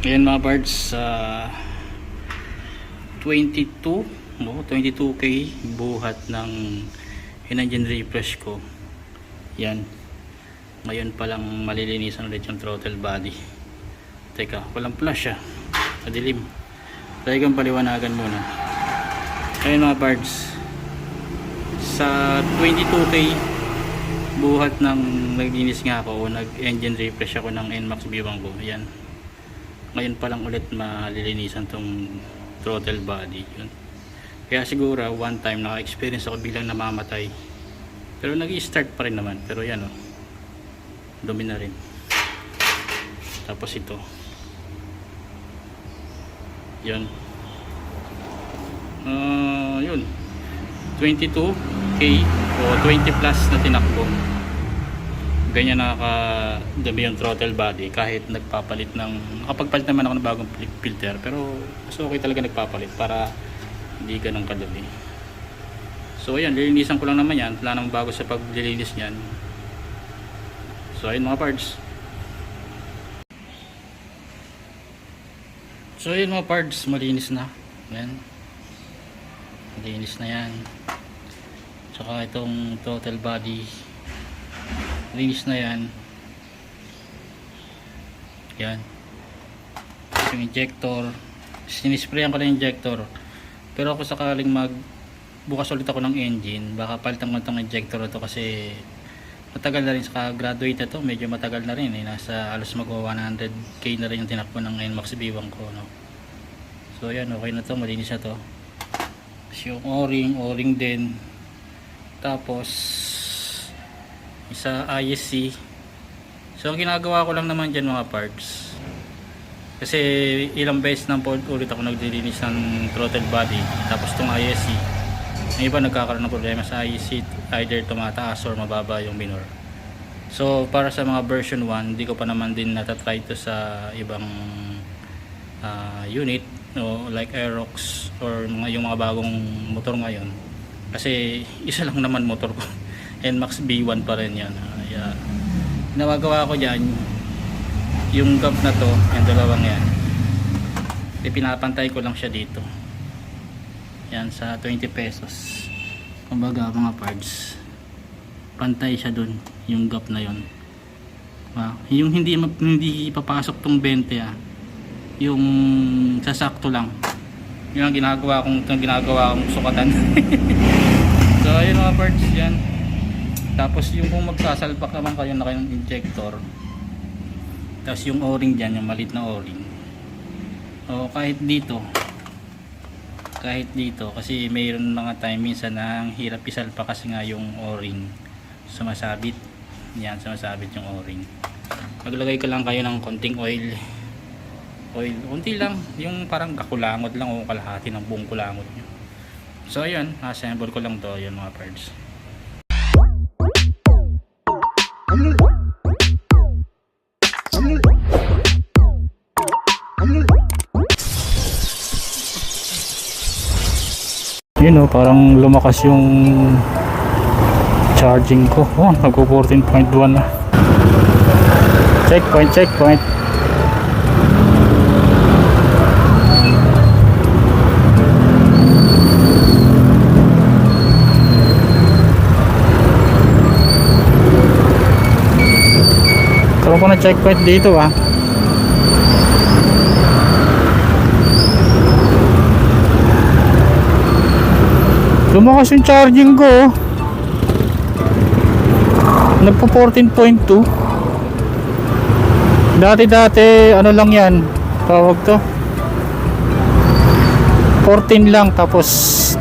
Ayan mga parts, 22 no, 22k buhat ng in-engine refresh ko. Yan, ngayon palang malilinisan ulit yung throttle body. Teka, walang flash madilim. Try kong paliwanagan muna. Ayan mga parts, sa 22k buhat ng naglinis nga ako, nag-engine refresh ako ng NMAX B1 ko. Ayan, ngayon pa lang ulit malilinisan tong throttle body. Yun. Kaya siguro one time naka-experience ako biglang namamatay, pero nag-i-start pa rin naman. Pero yan dumi na rin. Tapos ito, yun, yun 22k o 20 plus na tinakbo. Ganyan nakakadami yung throttle body kahit nagpapalit ng, nakapagpalit naman ako ng bagong filter, pero mas okay talaga nagpapalit para hindi ganun kadami. So ayan, lilinisan ko lang naman yan, wala namang bago sa paglilinis nyan. So ayun mga parts, malinis na yan, malinis na yan. Tsaka itong throttle body linis na yan. Yan, yung injector, sinisprayan ko na yung injector. Pero ako sakaling bukas ulit ako ng engine, baka palitan ko itong injector ito kasi matagal na rin, saka graduate na to, medyo matagal na rin nasa alos magwa 100k na rin yung tinakbo ng NMAX B1 ko, no? So yan, okay na to, malinis na to. Yung o-ring din. Tapos sa ISC, so ang ginagawa ko lang naman dyan mga parts, kasi ilang beses nang ulit ako naglilinis ng throttle body. Tapos itong ISC, may iba nagkakaroon ng problema sa ISC, either tumataas or mababa yung minor. So para sa mga version 1, hindi ko pa naman din natatry to sa ibang unit, no, like Aerox or yung mga bagong motor ngayon, kasi isa lang naman motor ko, NMAX B1 pa rin yan. Ginagawa ko dyan, yung gap na to, yung dalawang yan, pinapantay ko lang siya dito. Yan, sa 20 pesos. Kumbaga mga parts, pantay siya dun, yung gap na yun. Yung hindi papasok tong 20 yung sasakto lang. Yun ang ginagawa kong sukatan. So ayun mga parts, yan. Tapos yung kung magsasalpak naman kayo na kayong injector, tapos yung o-ring dyan, yung maliit na o-ring, o kahit dito, kasi mayroon mga time minsan na ang hirap isalpak kasi nga yung o-ring sumasabit. Yan, sumasabit yung o-ring. Maglagay ka lang kayo ng konting oil, konti lang, yung parang kakulangot lang o kalahati ng buong kulangot nyo. So ayun, assemble ko lang to, yun mga parts. Yun parang lumakas yung charging ko. Nagko 14.1 na. Checkpoint. Karoon ko na checkpoint dito Lumakas yung charging ko. Nagpo 14.2. Dati ano lang yan, tawag to 14 lang, tapos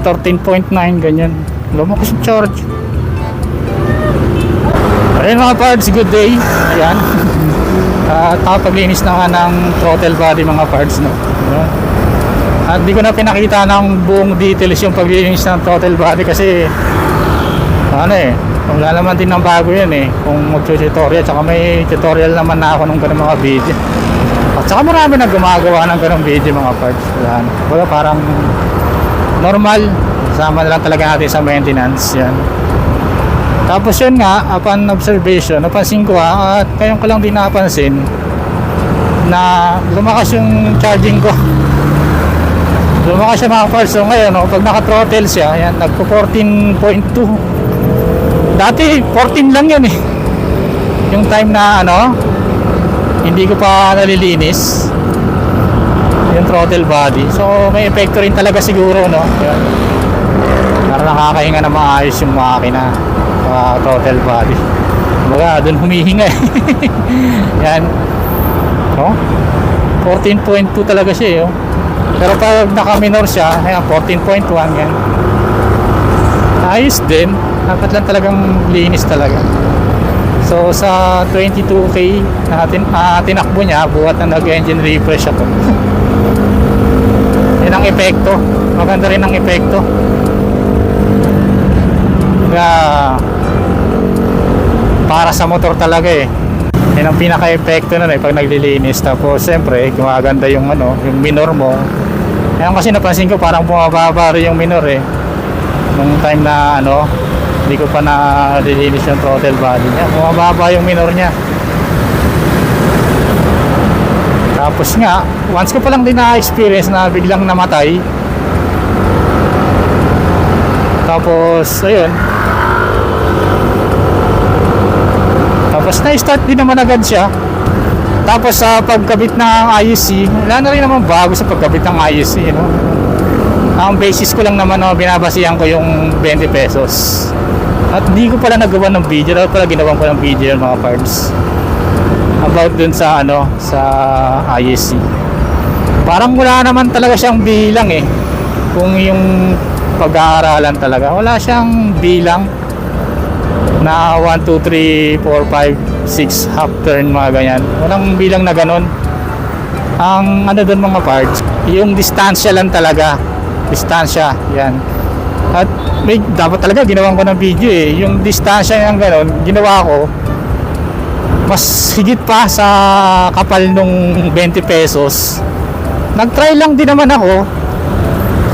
13.9 ganyan. Lumakas yung charge. Ayun mga parts, good day. Ayan. Paglinis na nga ng throttle body mga parts, no? At di ko na pinakita ng buong details yung paglilinis ng throttle body kasi wala naman din ng bago yan kung mag-tutorial. Tsaka may tutorial naman na ako ng ganun mga video, at saka marami na gumagawa ng ganung video mga parts. Wala, parang normal, sama na lang talaga natin sa maintenance yan. Tapos yun nga, upon observation, napansin ko at ngayon ko lang din napansin, na lumakas yung charging ko. Lumakas siya mga parts. So ngayon, no, pag naka-throttle siya, ayan, nagpo 14.2. Dati 14 lang yun eh. Yung time na ano, hindi ko pa nalilinis yung throttle body. So may epekto rin talaga siguro, no. Ayan. Para nakakahinga na maayos yung makina, throttle body. Baga doon humihinga eh. Yan. Oh, 14.2 talaga siya eh, oh. Pero pag naka-minor siya, ayan, 14.1 yan. Ayos din. Dapat lang talagang linis talaga. So sa 22K natin tinakbo niya, buhat na nag-engine refresh ako. Yan ang epekto. Maganda rin ang epekto. Kaya para sa motor talaga eh. Yan ang pinaka-epekto nun eh pag naglilinis. Tapos siyempre gumaganda yung ano, yung minor mo. Yan kasi napansin ko parang bumababa rin yung minor eh. Nung time na ano, hindi ko pa nalilinis yung throttle body niya. Bumababa yung minor niya. Tapos nga, once ko pa lang din na-experience na biglang namatay. Tapos ayun. Tapos na-start din naman agad siya. Tapos sa pagkabit ng IEC, wala na rin naman bago sa pagkabit ng IEC, no? Ang basis ko lang naman, no, binabasihan ko yung 20 pesos. At hindi ko pala nagawa ng video, dapat pala ginawan ko ng video mga parts about dun sa ano, sa IEC. Parang wala naman talaga siyang bilang eh. Kung yung pag-aaralan talaga, wala siyang bilang na 1, 2, 3, 4, 5, 6 half turn, mga ganyan. Walang bilang na ganun. Ang ano dun mga parts, yung distansya lang talaga. Distansya, yan. At may, dapat talaga ginawan ko ng video eh. Yung distansya yung ganun, ginawa ko mas higit pa sa kapal nung 20 pesos. Nag-try lang din naman ako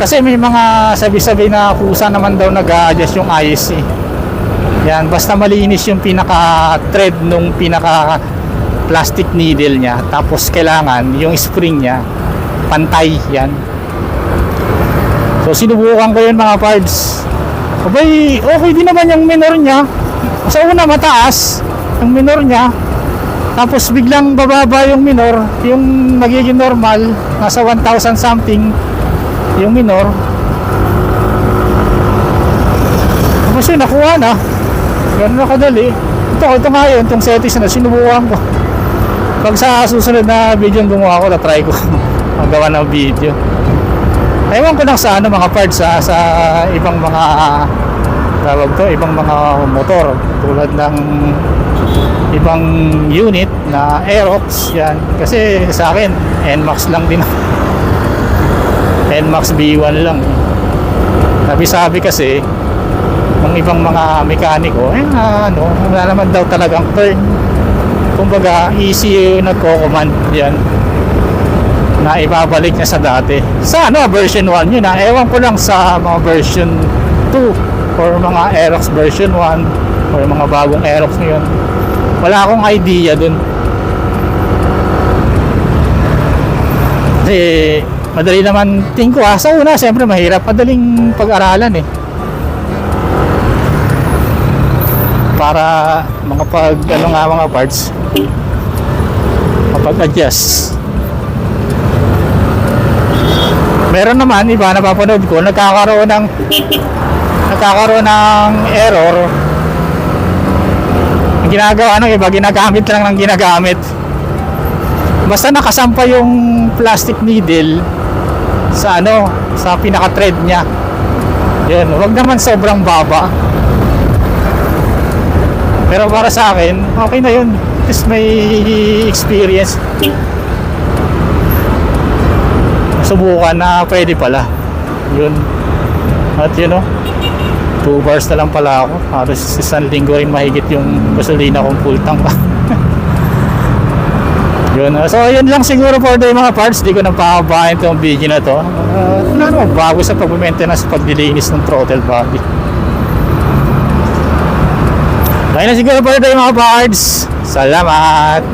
kasi may mga sabi-sabi na kusa naman daw nag-a-adjust yung IEC. Yan, basta malinis yung pinaka-thread nung pinaka-plastic needle niya. Tapos kailangan yung spring niya pantay, yan. So sinubukan ko yun mga parts. Abay, okay din naman yung minor niya. Sa una mataas yung minor niya. Tapos biglang bababa yung minor. Yung magiging normal, nasa 1,000 something yung minor. Tapos yun, nakuha na. Ganun na kadali. Ito nga yun, itong settings na sinubukan ko. Pag sa susunod na video yung gumawa ko, na-try ko magawa ng video. Ewan ko lang sa ano mga parts sa ibang mga tawag to, ibang mga motor tulad ng ibang unit na Aerox, yan. Kasi sa akin NMAX lang din. NMAX B1 lang. Sabi kasi ng ibang mga mekaniko, ano, wala naman daw talagang turn. Kumbaga easy nagko-command yan na ibabalik niya sa dati. Sa ano, version 1 yun, ewan ko lang sa mga version 2 or mga Aerox version 1 or mga bagong Aerox ngayon. Wala akong idea dun. Kasi madali naman tingin ko sa una, siyempre mahirap, madaling pag-aralan eh. Para mga mga parts kapag-adjust. Meron naman iba napapanood ko nagkakaroon ng error. Ang ginagawa ng iba, ginagamit lang ng ginagamit. Basta nakasampa yung plastic needle sa ano, sa pinaka-thread niya. Yun, wag naman sobrang baba. Pero para sa akin, okay na yun. Just may experience. Subukan na pwede pala. Yun. At yun o, 2 bars na lang pala ako. Halos isang linggo rin mahigit yung gasolina kong full tank pa. Yun. So yun lang siguro for the mga parts. Di ko na pahabahin itong video na to. Wala naman bago sa pag-maintenance, paglilinis ng throttle body. Kaya na siguro for the mga parts. Salamat.